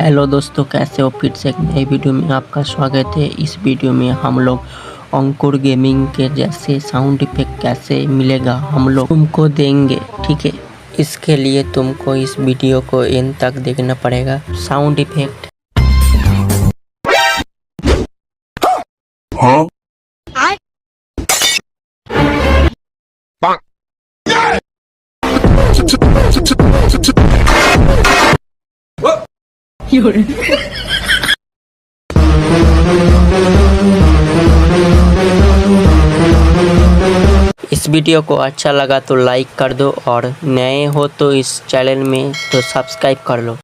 Hello दोस्तों, कैसे हो। फिर से एक नई वीडियो में आपका स्वागत है। इस वीडियो में हम लोग अंकुर गेमिंग के जैसे साउंड इफेक्ट कैसे मिलेगा हम लोग तुमको देंगे, ठीक है। इसके लिए तुमको इस वीडियो को एंड तक देखना पड़ेगा। साउंड इफेक्ट इस वीडियो को अच्छा लगा तो लाइक कर दो और नए हो तो इस चैनल में तो सब्सक्राइब कर लो।